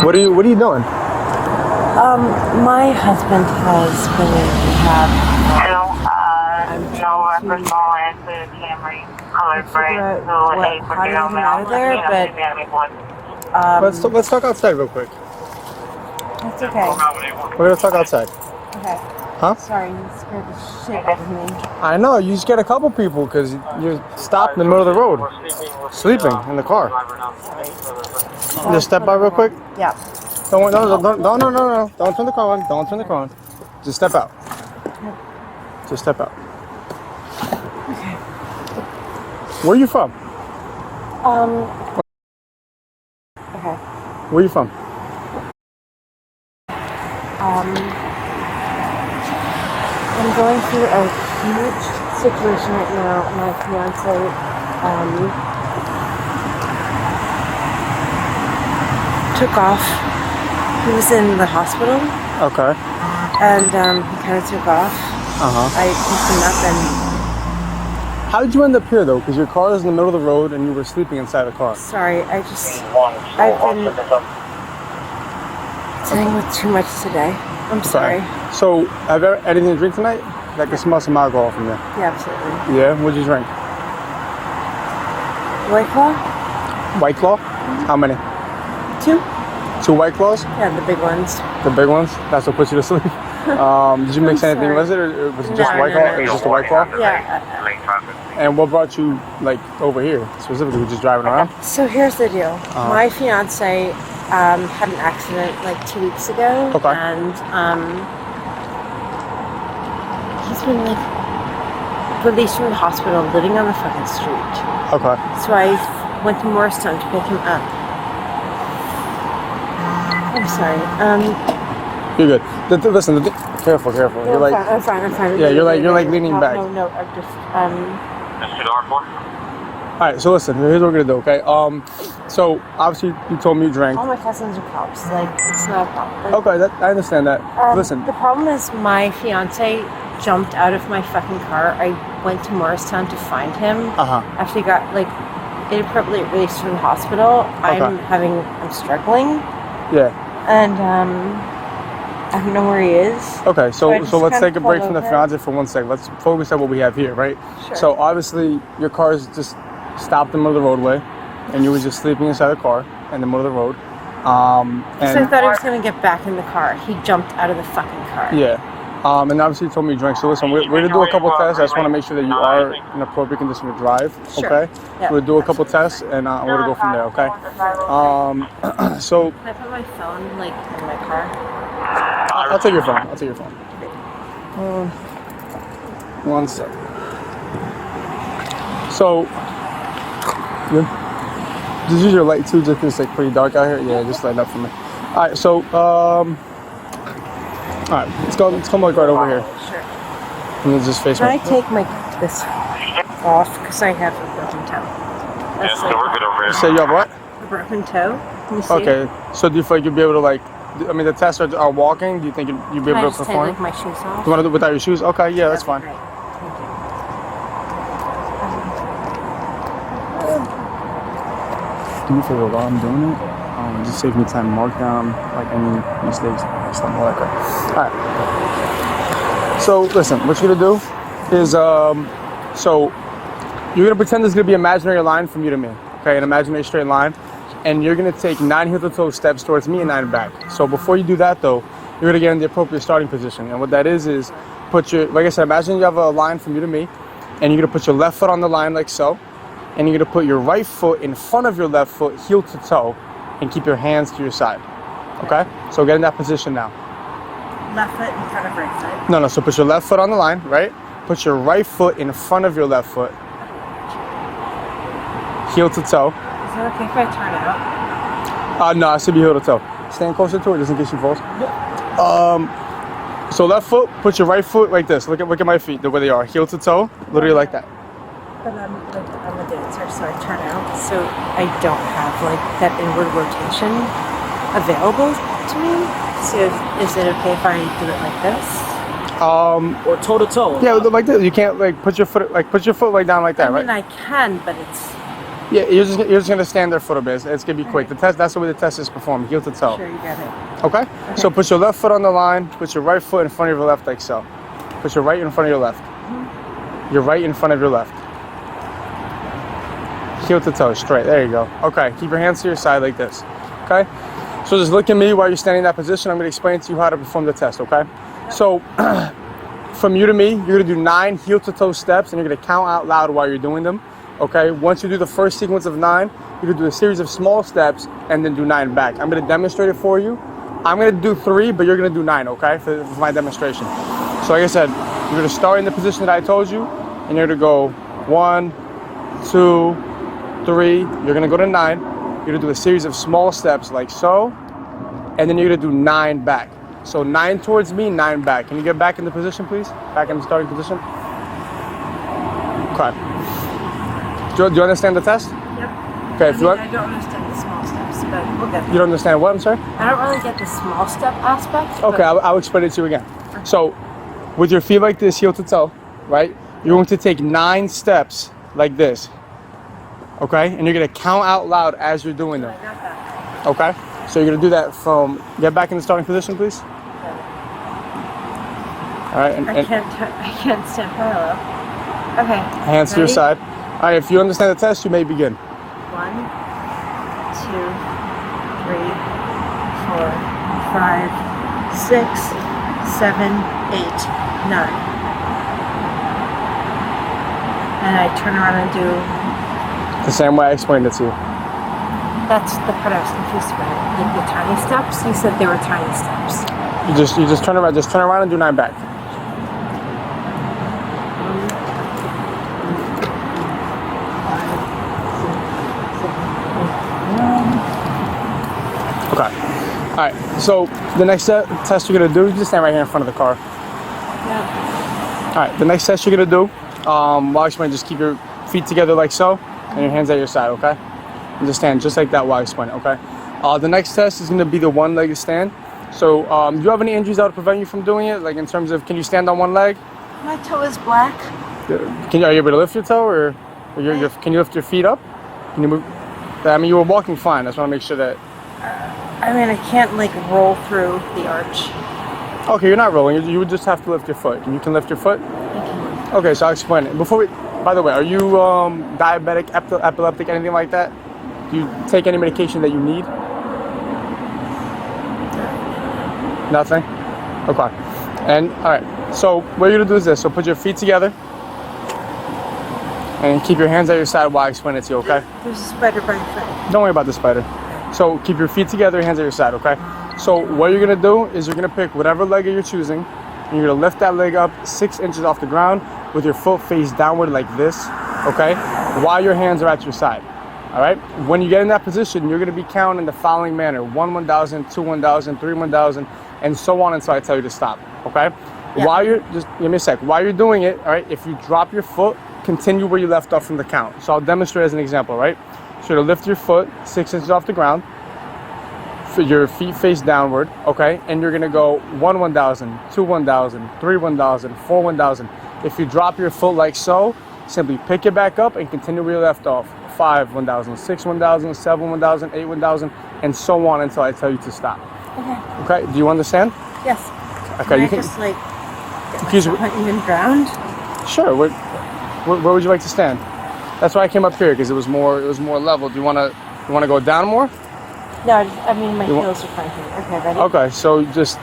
What are you doing? My husband has been in rehab. No records on the Camry, colored gray. How to get him out of there, but Let's talk outside real quick. that's okay. We're gonna talk outside. Okay. Huh? Sorry, you scared the shit out of me. I know, you just get a couple people because you're stopped in the middle of the road, sleeping in the car. Just step by real quick. Yeah. No, don't turn the car on. Don't turn the car on. Just step out. Just step out. Okay. Where are you from? Okay. Where are you from? I'm going through a huge situation right now. My fiance, took off. He was in the hospital. Okay. And he kind of took off. I picked him up and... How did you end up here though? Because your car is in the middle of the road and you were sleeping inside the car. Sorry, I've been dealing with too much today. I'm sorry. So, have you ever anything to drink tonight? I can smell some alcohol from you. Yeah, absolutely. Yeah? What'd you drink? White Claw? White Claw? How many? 2? 2 White Claws? Yeah, the big ones. The big ones? That's what puts you to sleep? Did you mix anything with it, or was it just White Claw? It was just a White Claw? Yeah. And what brought you, like, over here specifically? Just driving around? So here's the deal. My fiance had an accident like 2 weeks ago. Okay. And he's been like released from the hospital, living on the fucking street. Okay. So I went to Morristown to pick him up. I'm sorry. You're good. Listen, careful. No, You're like, I'm fine. yeah, you're like leaning back. No, I'm just All right, so listen, here's what we're gonna do, okay? So obviously you told me you drank. all my cousins are cops. Like, it's not a problem. Okay, I understand that. Listen, The problem is my fiance jumped out of my fucking car. I went to Morristown to find him after he got like inappropriately released from the hospital. I'm struggling. yeah. And I don't know where he is. Okay, so I just let's kinda take a break from the pulled fiance for 1 second. Let's focus on what we have here, right? Sure. So obviously your car is just stopped in the middle of the roadway, and you were just sleeping inside the car in the middle of the road. So I thought he was gonna get back in the car. He jumped out of the fucking car. Yeah. And obviously you told me you drank. So listen, we're gonna do a couple tests. I just want to make sure that you are in appropriate condition to drive. Sure. Okay. Yeah. We'll do a couple tests, and we're gonna go from there. Okay. So Can I put my phone like in my car? I'll take your phone. One sec. So, just use your light too, just 'cause it's like pretty dark out here. Yeah, just light up for me. All right. So, all right. Let's come like right over here. Sure. And then just face Can I me. take this off because I have a broken toe? That's like we're good over here. Say you have what? a broken toe. Can you see it? Okay. So do you feel like you'll be able to like? I mean, the tests are walking. Do you think you'll be Can I able to just take perform? like my shoes off? You want to do it without your shoes? Okay. Yeah, that's fine. Great. Thank Do me a favor while I'm doing it. Just save me time. Mark down like any mistakes, something like that. All right. So listen, what you're gonna do is so you're gonna pretend there's gonna be an imaginary line from you to me. Okay, an imaginary straight line, and you're gonna take 9 heel-to-toe steps towards me and 9 back. So before you do that though, you're gonna get in the appropriate starting position. And what that is put your, like I said, imagine you have a line from you to me, and you're gonna put your left foot on the line like so, and you're gonna put your right foot in front of your left foot, heel to toe, and keep your hands to your side. Okay? So get in that position now. Left foot in front of right foot. No, so put your left foot on the line, right? Put your right foot in front of your left foot, heel to toe. Is it okay if I turn out? No, it should be heel to toe. Stand closer to it just in case she falls. So left foot, put your right foot like this. Look at my feet, the way they are, heel to toe, literally like that. But I'm a dancer, so I turn out, so I don't have like that inward rotation available to me. So is it okay if I do it like this? Or toe to toe. Yeah, like this. You can't like put your foot like down like that, I mean, right? I can, but it's Yeah, you're just gonna stand there for a bit. It's gonna be quick. The test. That's the way the test is performed, heel to toe. Sure, you got it. Okay? So put your left foot on the line. Put your right foot in front of your left, like so. Put your right in front of your left. Your right in front of your left. Heel to toe, straight. There you go. Okay. Keep your hands to your side like this. Okay? So just look at me while you're standing in that position. I'm gonna explain to you how to perform the test. Okay? So from you to me, you're gonna do 9 heel to toe steps, and you're gonna count out loud while you're doing them. Okay, once you do the first sequence of 9, you're gonna do a series of small steps and then do 9 back. I'm gonna demonstrate it for you. I'm gonna do 3, but you're gonna do 9, okay, for my demonstration. So like I said, you're gonna start in the position that I told you, and you're gonna go 1, 2, 3. You're gonna go to 9. You're gonna do a series of small steps like so, and then you're gonna do 9 back. So 9 towards me, 9 back. Can you get back in the position, please? Back in the starting position. Okay. Do you understand the test? Yep. Okay, I don't understand the small steps, but we'll get there. You don't understand what, I'm sorry? I don't really get the small step aspect. Okay, I'll explain it to you again. Okay. So, with your feet like this, heel to toe, right? You're going to take 9 steps like this. Okay? And you're going to count out loud as you're doing them. I got that. Okay? So you're going to do that from, get back in the starting position, please. All right. I can't stand parallel. Okay. Hands to your side. All right, if you understand the test, you may begin. 1, 2, 3, 4, 5, 6, 7, 8, 9. And I turn around and do. The same way I explained it to you. That's the part I was confused about. Like the tiny steps. You said they were tiny steps. You just turn around. Just turn around and do 9 back. Okay. All right. So the next test you're gonna do, you just stand right here in front of the car. Yeah. All right. The next test you're gonna do, while I explain, just keep your feet together like so, and your hands at your side. Okay. And just stand just like that while I explain it. Okay. The next test is gonna be the one-legged stand. So, do you have any injuries that would prevent you from doing it? Like in terms of, can you stand on one leg? My toe is black. Are you able to lift your toe, or can you lift your feet up? Can you move? I mean, you were walking fine. I just want to make sure that. I mean, I can't like roll through the arch. Okay, you're not rolling. You would just have to lift your foot. And you can lift your foot? Okay, so I'll explain it. By the way, are you diabetic, epileptic, anything like that? Do you take any medication that you need? Nothing? Okay. And, all right. So what you're going to do is this. So put your feet together. And keep your hands at your side while I explain it to you, okay? There's a spider by your foot. Don't worry about the spider. So keep your feet together, hands at your side, okay? So what you're gonna do is you're gonna pick whatever leg you're choosing, and you're gonna lift that leg up 6 inches off the ground with your foot face downward like this, okay? While your hands are at your side, all right? When you get in that position, you're gonna be counting in the following manner: 1 1,000, 2 1,000, 3 1,000, and so on until I tell you to stop, okay? Yeah. While you're, just give me a sec. While you're doing it, all right, if you drop your foot, continue where you left off from the count. So I'll demonstrate as an example, right? So you're gonna lift your foot 6 inches off the ground, your feet face downward, okay? And you're gonna go 1 1,000, 2 1,000, 3 1,000, 4 1,000. If you drop your foot like so, simply pick it back up and continue where you left off. 5 1,000, 6 1,000, 7 1,000, 8 1,000, and so on until I tell you to stop. Okay. Okay, do you understand? Yes. Okay, Can you I can just like get myself even ground? Sure. Where would you like to stand? That's why I came up here, because it was more level. Do you wanna go down more? No, I mean my heels are fine here. Okay, ready? Okay, so just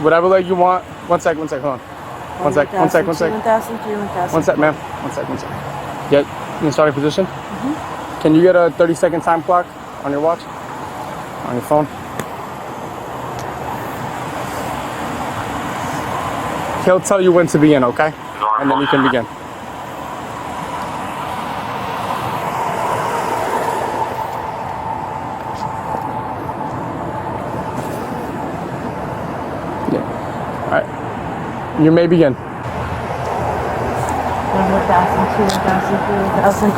whatever leg you want. One sec, hold on. One sec. 2 1,000, 3 1,000. One sec, ma'am. One sec. Get in the starting position. Mm-hmm. Can you get a 30-second time clock on your watch? On your phone? He'll tell you when to begin, okay? And then you can begin. You may begin. 1 1,000, 2 1,000, 3 1,000.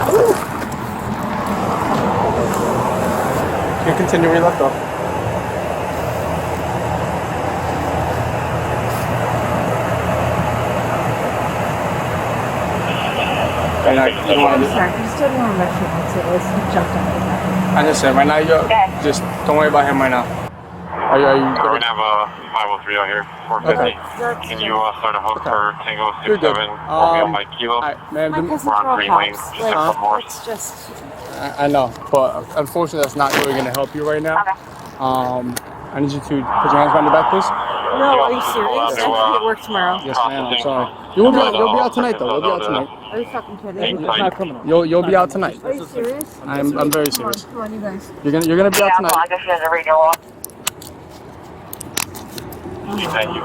You can continue where you left off. I'm sorry. don't know where my fiance is. He jumped out of the bathroom. I just said right now, just don't worry about him right now. Are you We're gonna have a 503 out here, 450. Okay. Can you start a hook for Tango You're good. 67 Romeo Mike Kilo? Alright, man. My cousin's We're on all Green Lane, cops. just up north. It's just... I know, but unfortunately, that's not really gonna help you right now. I need you to put your hands behind your back, please. No, are you serious? I have to be at work tomorrow. Yes, ma'am. I'm sorry. You'll be out tonight, though. You'll be out tonight. Are you fucking kidding? It's not criminal. You'll be out tonight. Are you serious? I'm very serious. Come on, you guys. You're gonna be out tonight. I guess there's a radio off. Thank you.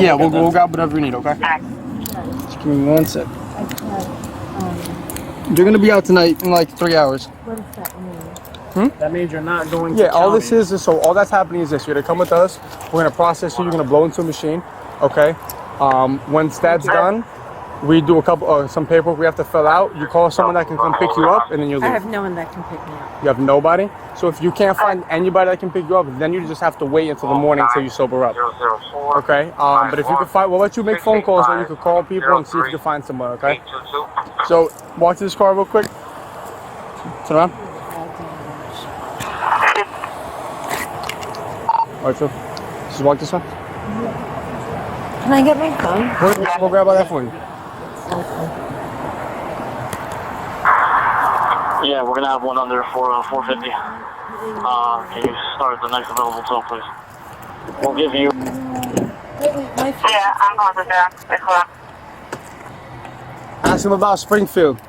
Yeah, we'll grab whatever you need, okay? Just give me 1 sec. You're gonna be out tonight in like 3 hours. What does that mean? That means you're not going to Yeah, all this county. is so all that's happening is this. You're gonna come with us. We're gonna process you. You're gonna blow into a machine, okay? Once that's done, we do some paperwork we have to fill out. You call someone that can come pick you up, and then you I leave. have no one that can pick me up. You have nobody. So if you can't find anybody that can pick you up, then you just have to wait until the morning until you sober up. 004. Okay. But if you can find, we'll let you make phone calls, or you can call people and see if you can find someone. Okay. 822. So walk to this car real quick. Turn around. Alright, so just walk this way. Can I get my phone? We'll grab all that for you. Yeah, we're gonna have one under for 450. Can you start at the next available tow, please? We'll give you. My phone. Yeah, I'm going to there. It's left. Ask him about Springfield.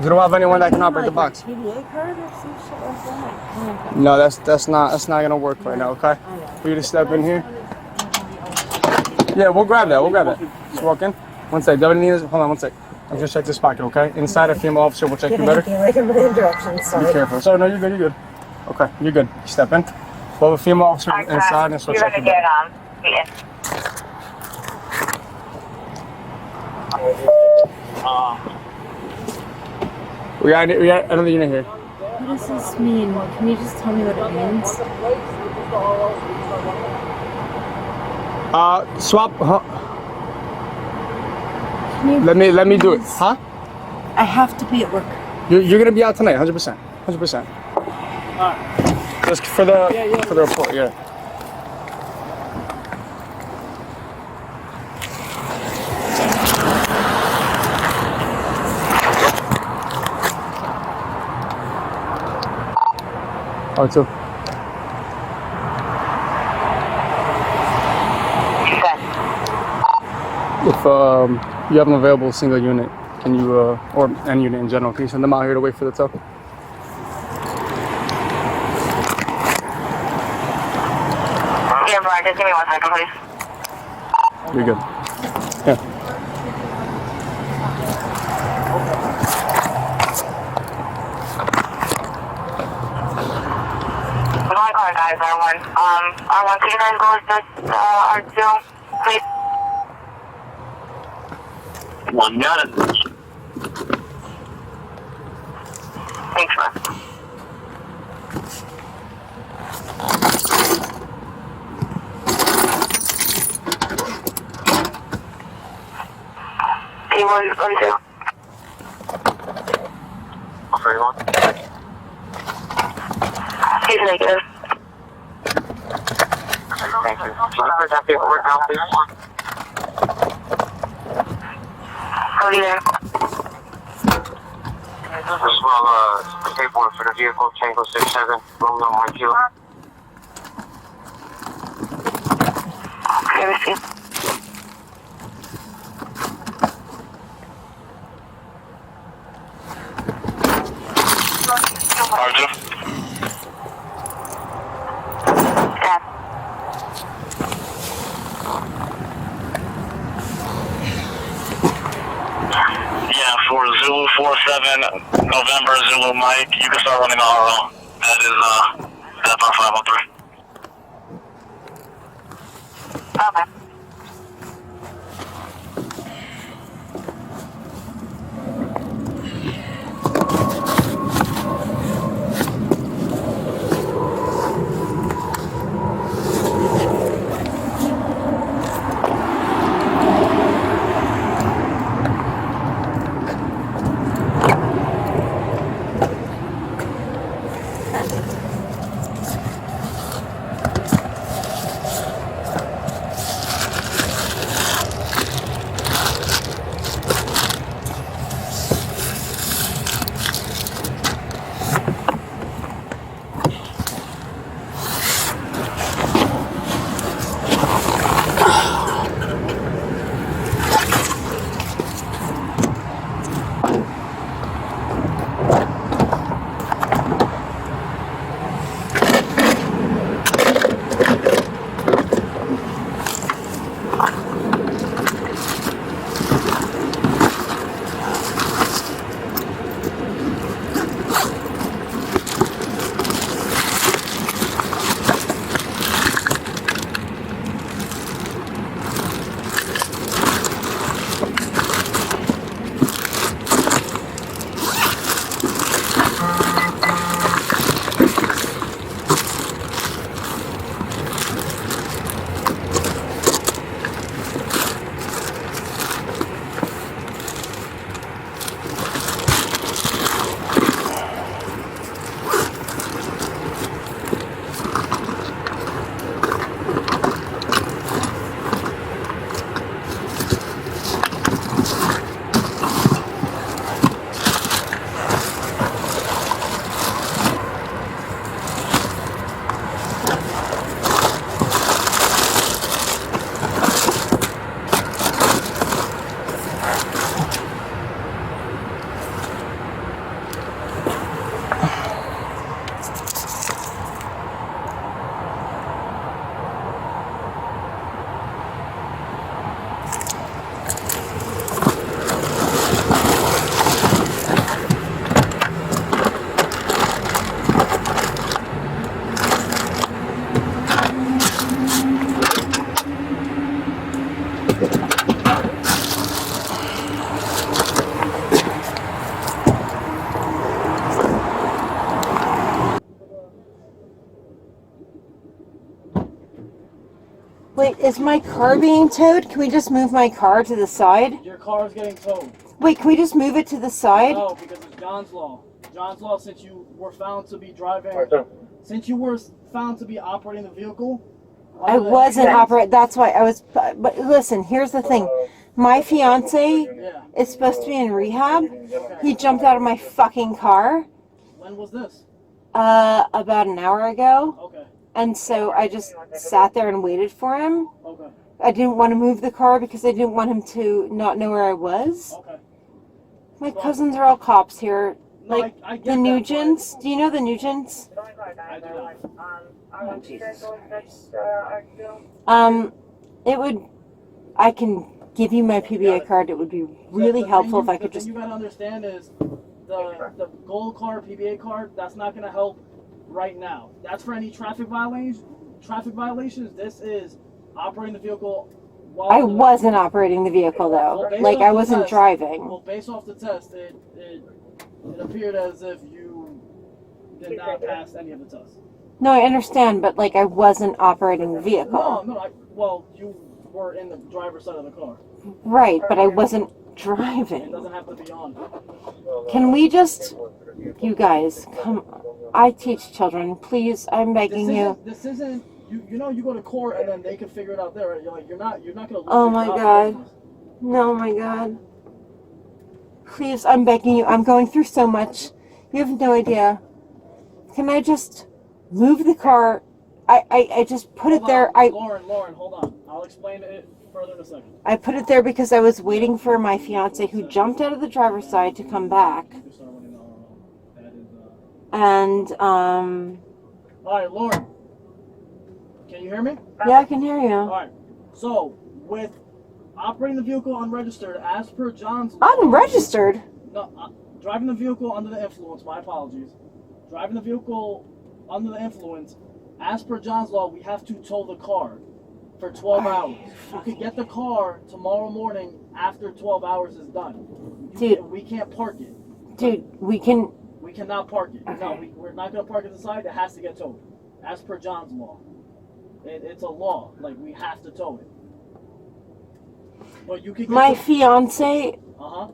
You don't have anyone that can operate the box. TDA card or some shit like that? No, that's not gonna work right now. Okay. For you to step in here. Yeah, we'll grab that. We'll grab that. Just walk in. 1 sec. Hold on 1 sec. I'm just check this pocket, okay? Inside a female officer will check you better. Like a million directions, Be sorry. careful. Sorry, no, you're good. You're good. Okay, you're good. You step in. We'll have a female officer inside, and she'll You're check going you to better. get, We got another unit here. What does this mean? Can you just tell me what it means? Swap. Huh? Can you Let me do it. please? Huh? I have to be at work. You're gonna be out tonight, 100%. 100%. Just for the report, yeah. Oh, two. If you have an available single unit, can you, or any unit in general, can you send them out here to wait for the tow? Yeah, Bryan, just give me 1 second, please. You're good. Yeah. My car guys, R1. R1, can you guys go with this, R2, please? One got it. Thanks, man. P112. Sorry, one. He's negative. Thank you. Remember that paperwork now, please. I'll be there. As well, the paperwork for the vehicle, Tango 67, Romeo Mike Kilo. Let me see. R2. Yeah. Yeah, for Zulu 47, November, Zulu Mike, you can start running the RO. That is, that's our 503. Okay. Is my car being towed? Can we just move my car to the side? Your car is getting towed. Wait, can we just move it to the side? No, because it's John's law. John's law, since you were found to be driving, since you were found to be operating the vehicle. I wasn't operating. That's why I was. But listen, here's the thing. My fiance is supposed to be in rehab. He jumped out of my fucking car. When was this? About an hour ago. Okay. And so I just sat there and waited for him. Okay. I didn't want to move the car because I didn't want him to not know where I was. Okay. My cousins are all cops here. No, Like I get the that, Nugents. Do you know the Nugents? I do not. Oh, Jesus Christ. It would. I can give you my PBA card. It would be really helpful if I could just. The thing you gotta understand is the gold card, PBA card. That's not gonna help right now. That's for any traffic violations. This is operating the vehicle. I wasn't operating the vehicle though. Well, like I wasn't driving. Well, based off the test, it appeared as if you did not pass any of the tests. No, I understand, but like I wasn't operating the vehicle. No. Well, you were in the driver's side of the car. Right, but I wasn't It driving. doesn't have to be on. Can we just, you guys, come? I teach children. Please, I'm begging you. This isn't. You know, you go to court and then they can figure it out there. Right? You're not gonna. Lose Oh your my job God. for this. No, my God. Please, I'm begging you. I'm going through so much. You have no idea. Can I just move the car? I just put it there. Lauren, hold on. I'll explain it further in a second. I put it there because I was waiting for my fiance who jumped out of the driver's side to come back. And, All right, Lauren. Can you hear me? yeah, I can hear you. All right. So, with operating the vehicle unregistered, as per John's... Unregistered? No, driving the vehicle under the influence, my apologies. Driving the vehicle under the influence, as per John's law, we have to tow the car for 12 hours. You could get the car tomorrow morning after 12 hours is done. Dude. We can't park it. Dude, we can... We cannot park it. Okay. No, we're not going to park it to the side. It has to get towed. As per John's law. It's a law. Like, we have to tow it. But you could get My fiance Uh-huh.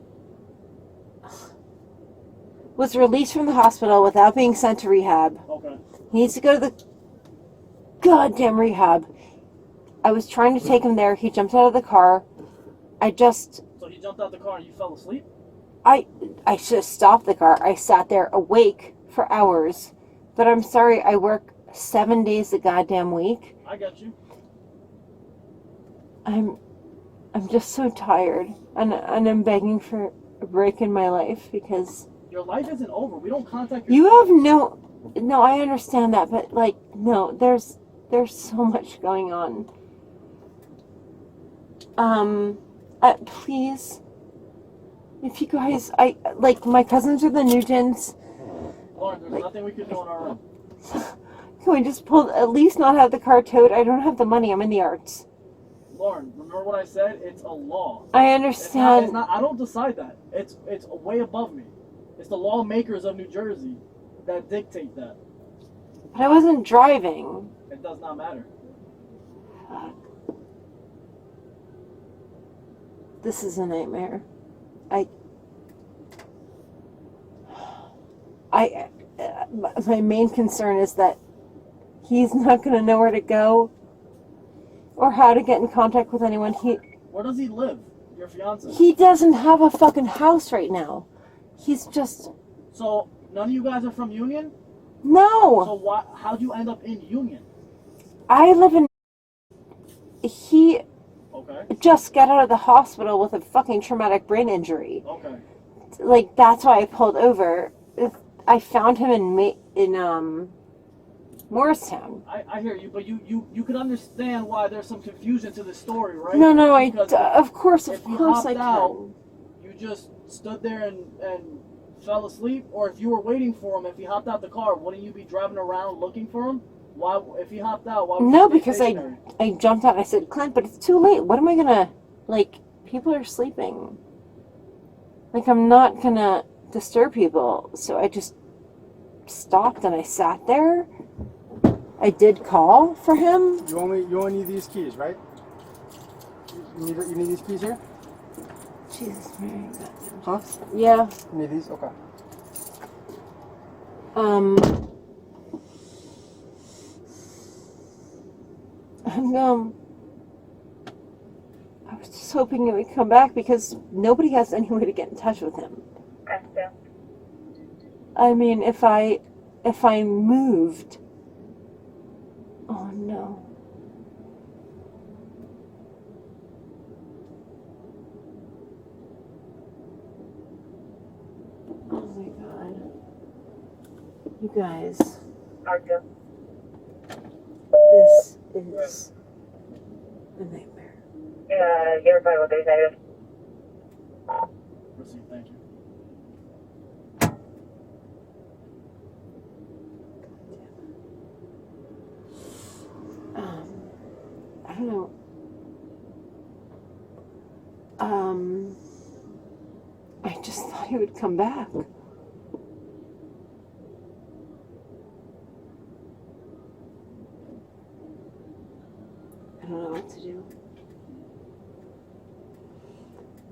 was released from the hospital without being sent to rehab. Okay. He needs to go to the goddamn rehab. I was trying to take him there. He jumped out of the car. So he jumped out the car and you fell asleep? I should have stopped the car. I sat there awake for hours. But I'm sorry, I work 7 days a goddamn week. I got you. I'm just so tired. And I'm begging for a break in my life because... Your life isn't over. We don't contact your... You have no, I understand that, but like, no, there's so much going on. Please, if you guys, my cousins are the Nugents. Lauren, there's nothing we can do on our own. Can we just at least not have the car towed? I don't have the money. I'm in the arts. Lauren, remember what I said? It's a law. I understand. It's not, I don't decide that. It's way above me. It's the lawmakers of New Jersey that dictate that. But I wasn't driving. It does not matter. Fuck. This is a nightmare. My main concern is that he's not going to know where to go or how to get in contact with anyone. Where does he live? Your fiance? He doesn't have a fucking house right now. He's just... So, none of you guys are from Union? No! So how'd you end up in Union? I live in... He Okay. just got out of the hospital with a fucking traumatic brain injury. Okay. Like, that's why I pulled over. I found him in Morristown. I hear you, but you could understand why there's some confusion to this story, right? No, Because of course if you I hopped can. out, you just stood there and fell asleep, or if you were waiting for him, if he hopped out the car, wouldn't you be driving around looking for him? Why, if he hopped out, why would No, you stay because stationary? I jumped out. I said, Clint, but it's too late. What am I gonna, people are sleeping. I'm not gonna disturb people. So I just stopped and I sat there. I did call for him. You only need these keys, right? You need these keys here? Jesus Mary, goddamn. Huh? Yeah. You need these? Okay. And, I was just hoping it would come back because nobody has any way to get in touch with him. Gotcha. I mean, if I moved, oh no. Oh my God. You guys, Arthur. this is a nightmare. You're 503 negative. Proceed, thank you. I don't know. I just thought he would come back. I don't know what to do.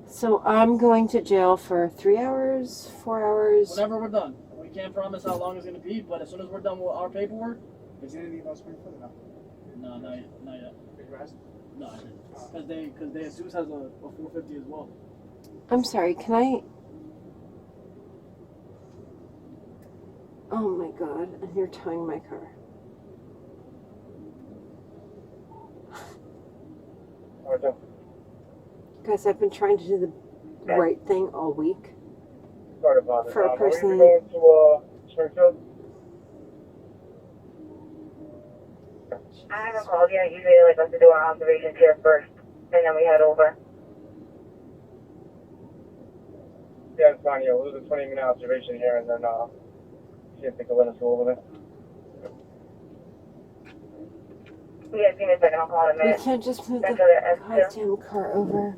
So I'm going to jail for 3 hours, 4 hours. Whenever we're done. We can't promise how long it's going to be, but as soon as we're done with our paperwork. Is there anything about Springfield or no? No, not yet. Did you ask? No, I didn't. Because Sousa has a 450 as well. I'm sorry, can I? Oh my God, and you're towing my car. Arthur. Guys, I've been trying to do the right thing all week. Sorry about it. For a person- Are you going to Springfield? I haven't called yet. Usually they like us to do our observations here first, and then we head over. Yeah, it's fine. Yeah, we'll do the 20-minute observation here, and then see if they can let us go over there. Yeah, give me a second. I'll call in a We minute. can't just move Back the to the S2. goddamn car over.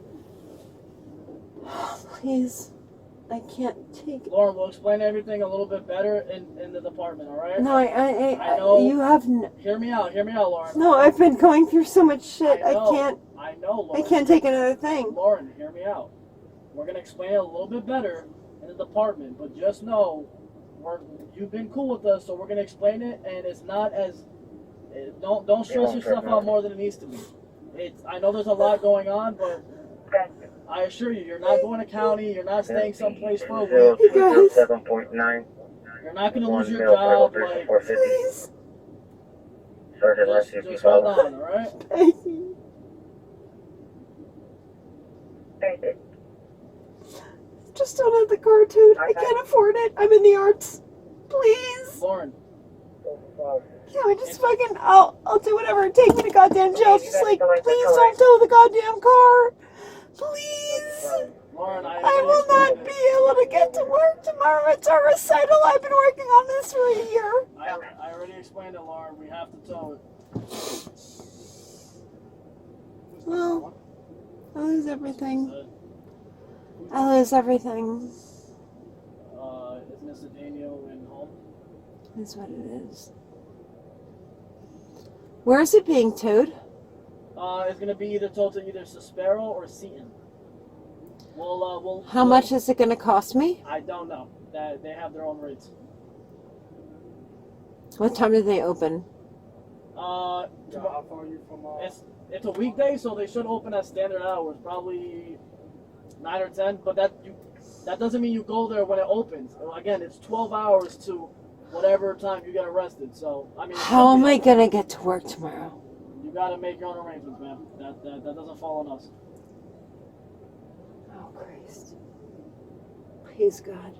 Please, I can't take it. Lauren, we'll explain everything a little bit better in the department, all right? No, I know. you have Hear me out, Lauren. no, I've been going through so much shit. I know. I know, Lauren. can't take another thing. Lauren, hear me out. We're going to explain it a little bit better in the department, but just know you've been cool with us, so we're going to explain it, and it's not as... Don't stress yourself out more than it needs to be. I know there's a lot going on, but I assure you, you're not going to county, you're not staying someplace for a week. You guys. 7.9. You're not going to lose your job, like... Please. Just hold on, alright? Thank you. Just don't have the car towed. I can't afford it. I'm in the arts. Please. Lauren. Can I just fucking, I'll do whatever it takes me to goddamn jail. Just like, please don't tow the goddamn car. Please. Lauren, I will not be able to get to work tomorrow. It's a recital. I've been working on this for a year. I already explained it, Lauren. We have to tow it. Well, I lose everything. I lose everything. Is Mr. Daniel in home? That's what it is. Where is it being towed? It's gonna be either towed to either Sospero or Seton. How much is it going to cost me? I don't know. They have their own rates. What time do they open? How far are you from? It's a weekday, so they should open at standard hours, probably 9 or 10. But that doesn't mean you go there when it opens. Again, it's 12 hours to whatever time you get arrested. So I mean, How am I going to get to work tomorrow? You gotta make your own arrangements, man. That doesn't fall on us. Oh, Christ. Please, God.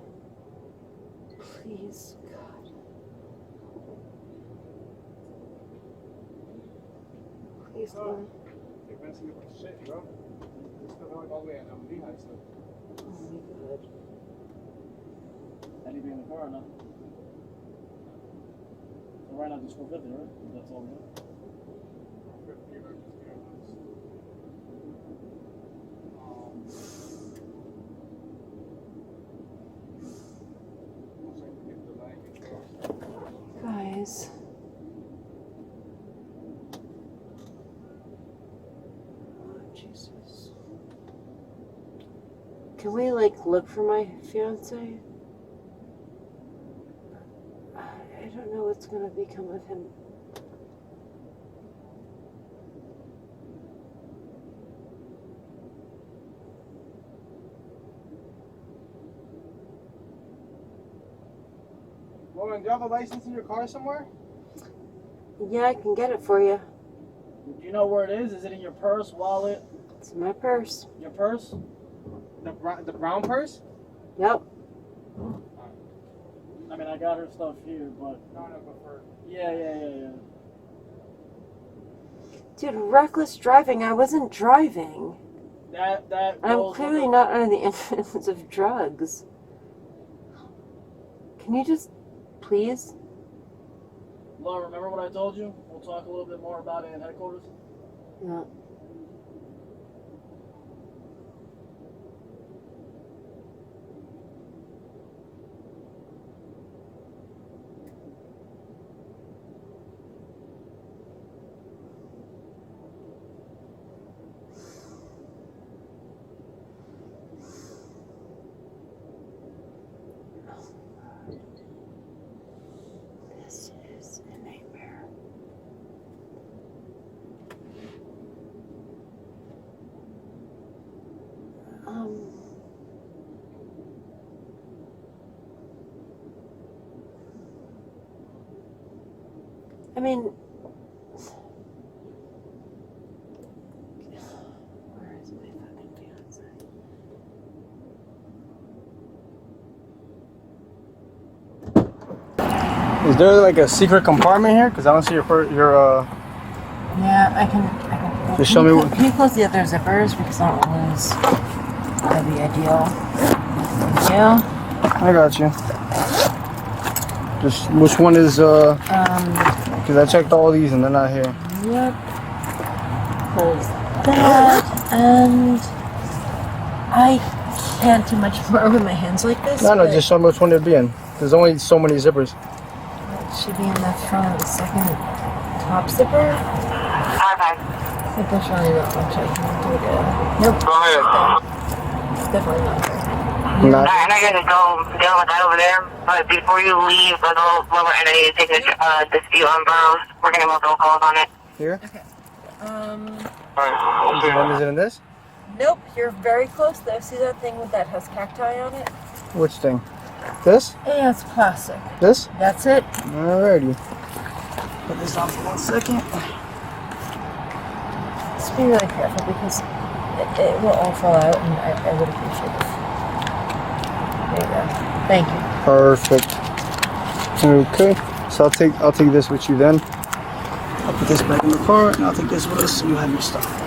Please, God. Please, Lord. Ik ben hier op de zee, hoor. Het is toch alweer een Lehigh stuff. Oh, my God. Anything in the car or not? So right now, just 450, right? That's all we have. Guys. Oh, Jesus. Can we like look for my fiance? I don't know what's gonna become of him. Lauren, do you have a license in your car somewhere? Yeah, I can get it for you. Do you know where it is? Is it in your purse, wallet? It's in my purse. Your purse? The brown purse? Yep. I mean, I got her stuff here, but... No, but for... Yeah. Dude, reckless driving. I wasn't driving. That I'm goes clearly with not under the influence of drugs. Can you just, please? Laura, remember what I told you? We'll talk a little bit more about it at headquarters. Yeah. This is a nightmare. I mean, where is my fucking fiance? Is there like a secret compartment here? Because I don't see your Yeah, I can. Just show me what. Can you close the other zippers because I don't want to lose? That'd be ideal. Yeah. I got you. Just which one is because I checked all these and they're not here. Yep. Close that, and I can't do much more with my hands like this. No, but just show me which one they'd be in. There's only so many zippers. it should be in the front, the second top zipper. Okay. I think there's only that much I can do it. Nope. Go ahead. It's definitely not there. Not. Alright, I know you're gonna go deal with that over there, but before you leave, the lower end, I need to take a dispute on boroughs. We're gonna multiple calls on it. Here? Alright, Is it in this? Nope, you're very close though. See that thing with that has cacti on it? Which thing? This? Yeah, it's plastic. This? That's it. Alrighty. Put this on for 1 second. Just be really careful because it will all fall out, and I would appreciate it. There you go. Thank you. Perfect. Okay. So I'll take this with you then. I'll put this back in the car and I'll take this with us so you have your stuff.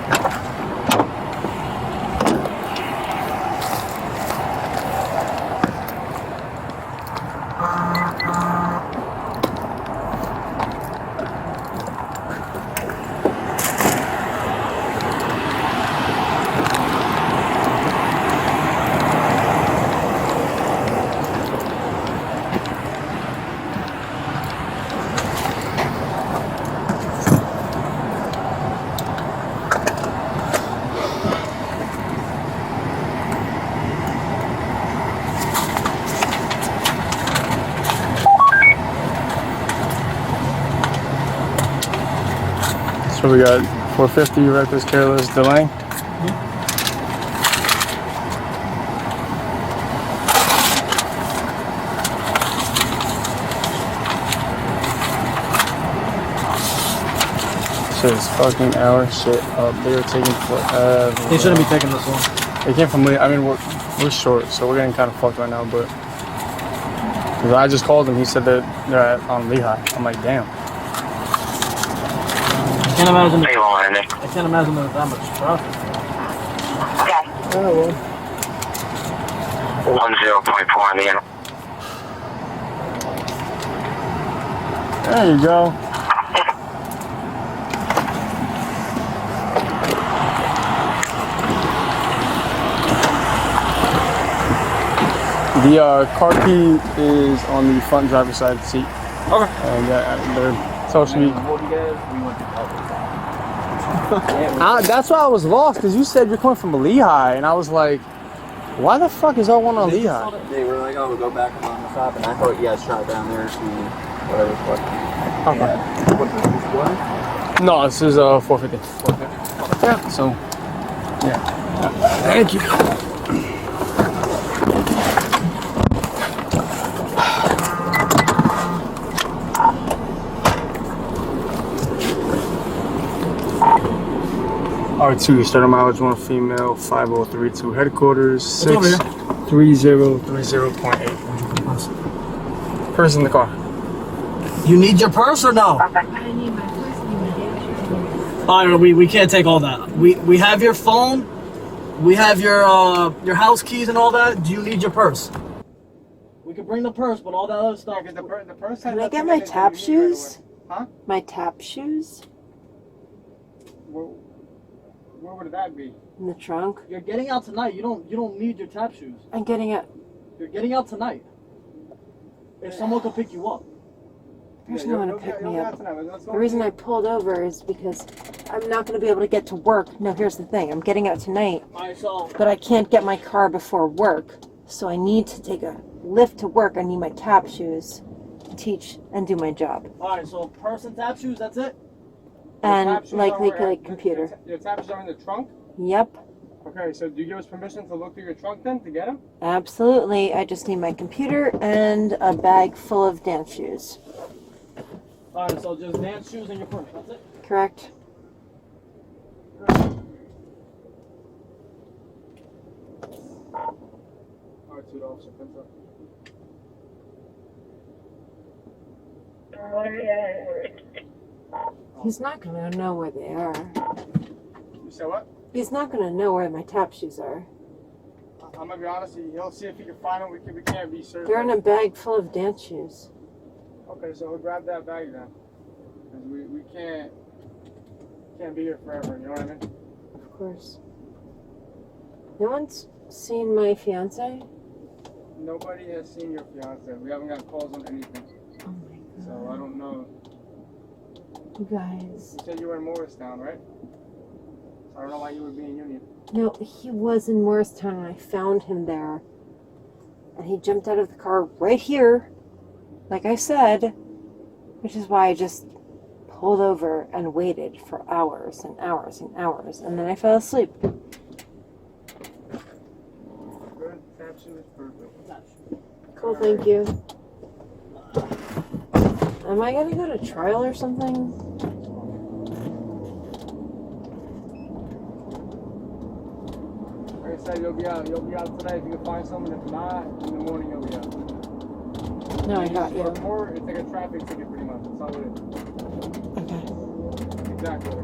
So we got 450 reckless, careless, delaying. Shit is fucking our shit up. They are taking forever. They shouldn't be taking this one. They came from Lee. I mean, we're short, so we're getting kind of fucked right now. But 'cause I just called him, he said that they're on Lehigh. I'm like, damn. I can't imagine. Hey, Lauren. I can't imagine there's that much traffic. Okay. Oh well. 10.4 on the end. There you go. The car key is on the front driver's side seat. Okay. And they're supposed to be. That's why I was lost, because you said you're coming from Lehigh, and I was like, Why the fuck is R1 on Lehigh? They were like, oh, we'll go back on the top, and I thought you guys shot down there to whatever the fuck. Okay. Yeah. What, this one? No, this is 450. 450. Yeah. So. Yeah. Thank you. R2, starting mileage 1 female, 5032 headquarters, 63030.8. Purse in the car. You need your purse or no? I need my purse and All right, we can't take all that. We have your phone, we have your house keys and all that. Do you need your purse? We could bring the purse, but all that other stuff. The purse Can I get my tap shoes? Huh? My tap shoes? Where would that be? In the trunk? You're getting out tonight. You don't need your tap shoes. I'm getting it. You're getting out tonight. If someone could pick you up. There's no one to pick me up. The reason I pulled over is because I'm not going to be able to get to work. No, here's the thing. I'm getting out tonight, Alright, so but I can't get my car before work. So I need to take a lift to work. I need my tap shoes to teach and do my job. alright, so purse and tap shoes, that's it? And likely like computer. Your tap shoes are in the trunk? Yep, Okay, so do you give us permission to look through your trunk then to get them? absolutely. I just need my computer and a bag full of dance shoes. Alright, so just dance shoes and your purse, that's it? Correct? Alright, $2 officer, pencil. He's not going to know where they are. You said what? He's not going to know where my tap shoes are. I'm gonna be honest, he'll see if he can find them. We can't be certain. They're in a bag full of dance shoes. Okay, so we'll grab that bag then. Because we can't be here forever, you know what I mean? Of course. No one's seen my fiance? Nobody has seen your fiance. We haven't got calls on anything. Oh my god. So I don't know. You guys. You said you were in Morristown, right? So I don't know why you would be in Union. No, he was in Morristown and I found him there. And he jumped out of the car right here, like I said, which is why I just pulled over and waited for hours and hours and hours. And then I fell asleep. Good. Tap shoe is perfect. Cool, thank you. Am I gonna go to trial or something? Like I said, you'll be out tonight if you can find someone. If not, in the morning you'll be out. No, I got you. Or it's like a traffic ticket pretty much. That's all it is. Okay. Exactly.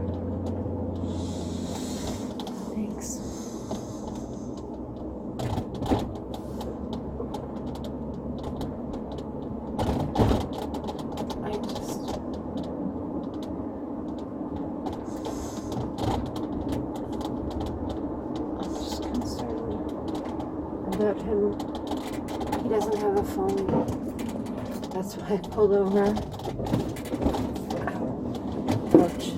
Thanks. I'm just concerned about him. He doesn't have a phone. That's why I pulled over. Ouch.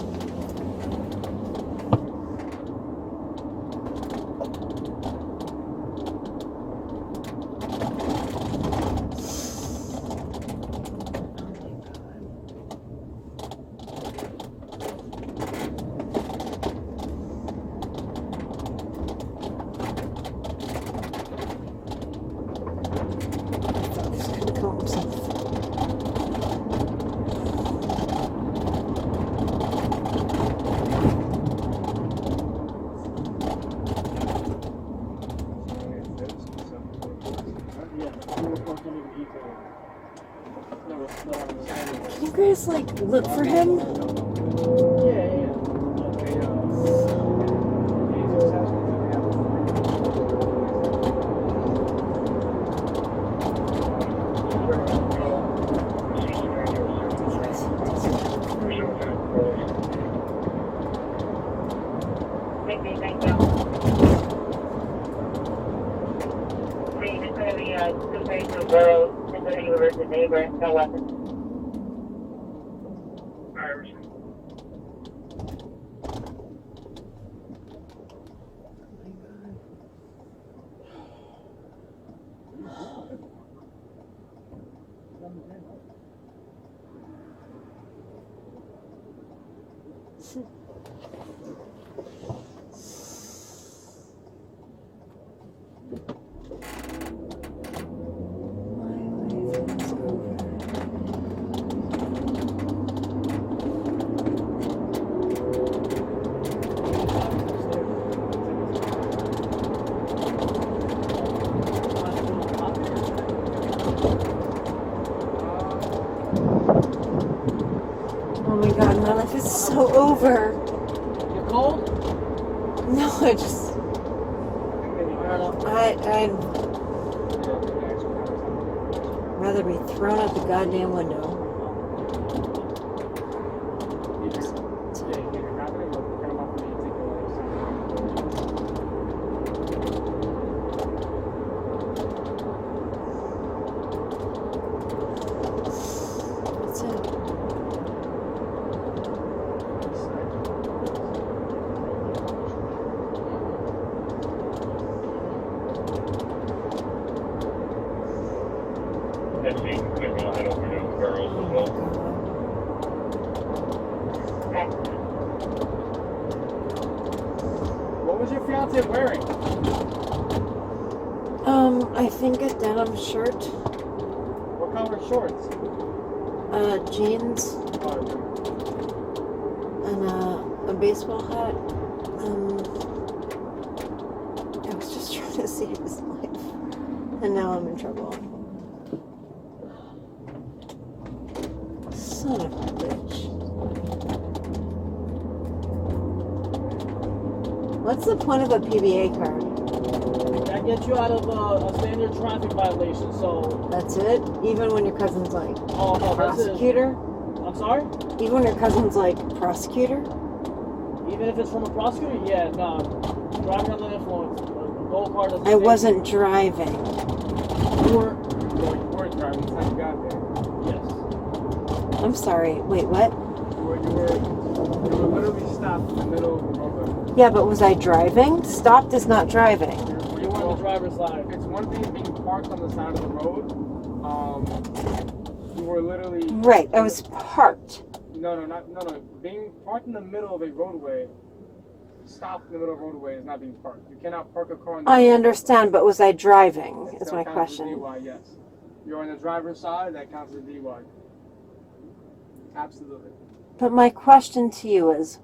Can you guys like look for him? Thank you. It's going to be 232 Burrows, Cincinnati University neighbor, no weapons. Oh my god, my life is so over. You cold? No, I just... I'd rather be thrown out the goddamn window. That's it. And we can go ahead over to the girls as well. What was your fiance wearing? I think a denim shirt, What color shorts? jeans, and a baseball hat. I was just trying to save his life, and now I'm in trouble. Son of a bitch. What's the point of a PBA card? That gets you out of a standard traffic violation, so... That's it? Even when your cousin's like Oh, no, this is... prosecutor? I'm sorry? Even when your cousin's like prosecutor? Even if it's from a prosecutor? Yeah, no. Driving under the influence. A gold card doesn't I save wasn't driving. you. You were driving. It's how you got there. Yes. I'm sorry. Wait, what? You were literally stopped in the middle of the roadway. Yeah, but was I driving? Stopped is not driving. You were on the driver's side. It's one thing being parked on the side of the road. You were literally... Right, I was parked. No. Being parked in the middle of a roadway, stopped in the middle of a roadway is not being parked. You cannot park a car in the I understand, but was I driving? Is my That counts as question. DWI, yes. You're on the driver's side, that counts as DWI. Absolutely. But my question to you is,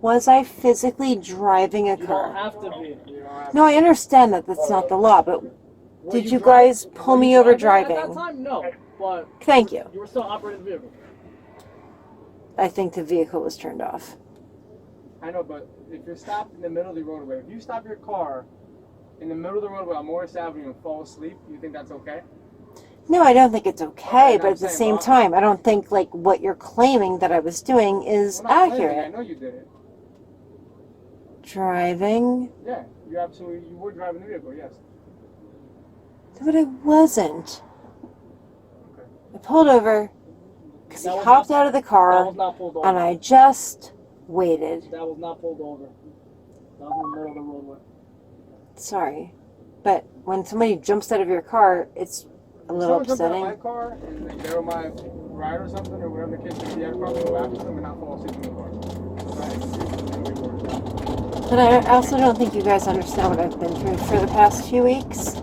was I physically driving a You don't car? have to be. You don't have No, I understand that that's not the law, but Were did you driving? guys pull Were me you over At driving? that time, no. But Thank you. you were still operating the vehicle. I think the vehicle was turned off. I know, but if you're stopped in the middle of the roadway, if you stop your car in the middle of the roadway on Morris Avenue and fall asleep, you think that's okay? No, I don't think it's okay, Okay, but I'm at the saying, same Bob. time, I don't think like what you're claiming that I was doing is I'm not claiming, accurate. I know you did it. Driving? Yeah, you were driving the vehicle, yes. But I wasn't. Okay. I pulled over because he That was hopped not- out of the That car was not pulled over. and I just waited. That was not pulled over. That was in the middle of the roadway. Sorry. But when somebody jumps out of your car, it's a little Someone jumped out of upsetting. my car and they were my ride or something or whatever the case may be. I'd probably go after them and not fall asleep in the car. Right. But I also don't think you guys understand what I've been through for the past few weeks.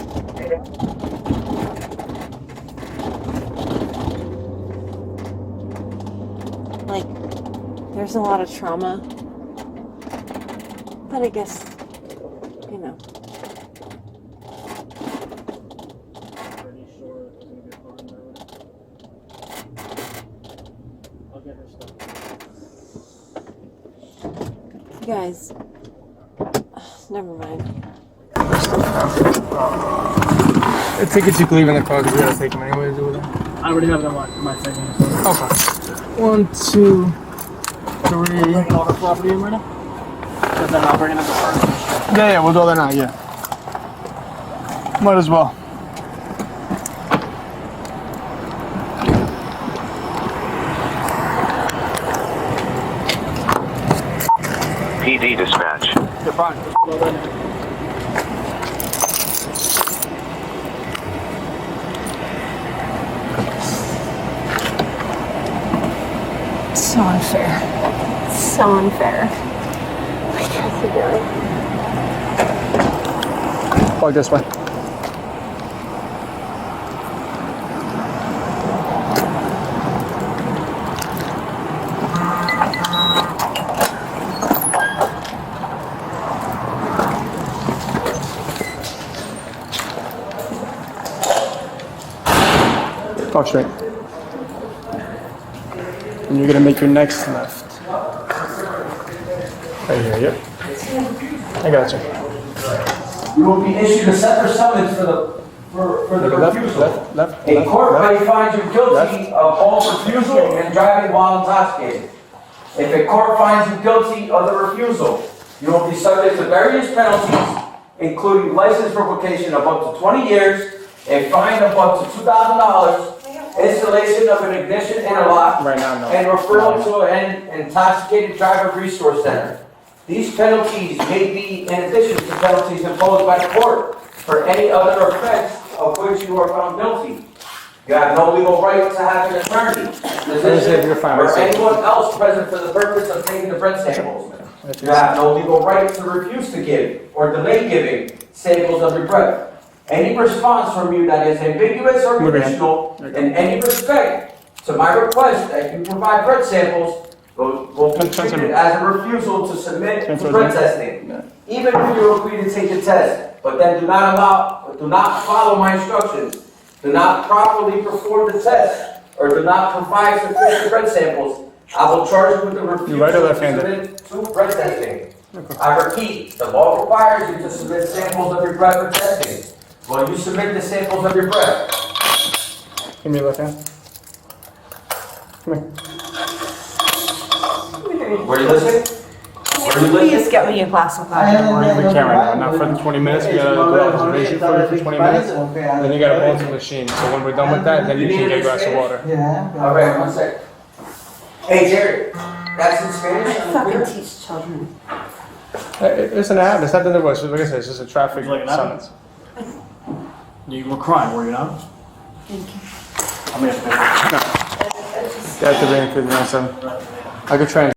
Like, there's a lot of trauma. But I guess, you know. Pretty sure it's gonna get hard now. I'll get her stuff. You guys, never mind. The tickets you can leave in the car because we gotta take them anyways over there. I already have it on my second. Okay. 1, 2, 3. Bringing all the property in right now? Because then I'll bring it in the car. Yeah, we'll do that now, yeah. Might as well. PD dispatch. They're fine. Well done. So unfair. So unfair. I can't figure it. Walk this way. Talk straight. And you're gonna make your next left. Right here, yep. I got you. You will be issued a separate summons for the refusal. Left. A court may find you guilty of false refusal and driving while intoxicated. If a court finds you guilty of the refusal, you will be subject to various penalties, including license revocation of up to 20 years, a fine of up to $2,000, installation of an ignition interlock, and referral to an intoxicated driver resource center. These penalties may be in addition to penalties imposed by the court for any other offense of which you are found guilty. You have no legal right to have an attorney, physician, or anyone else present for the purpose of taking the breath samples. You have no legal right to refuse to give or delay giving samples of your breath. Any response from you that is ambiguous or conditional in any respect to my request that you provide breath samples will be treated as a refusal to submit to breath testing. Even if you agree to take the test, but then do not follow my instructions, do not properly perform the test, or do not provide sufficient breath samples, I will charge you with the refusal to submit to breath testing. I repeat, the law requires you to submit samples of your breath for testing. Will you submit the samples of your breath? Give me a left hand. Come here. Were you listening? Please get me a glass of water. We can't right now. Not for the 20 minutes. We gotta do observation for you for 20 minutes. Then you gotta pull into the machine. So when we're done with that, then you can get a glass of water. All right, 1 sec. Hey, Jared, that's in Spanish? I fucking teach children. Listen, it happens. It's not that there was. Like I said, it's just a traffic summons. You were crying, were you not? Thank you. I'm gonna have to pay. You have to bring it to the next one. I could try and.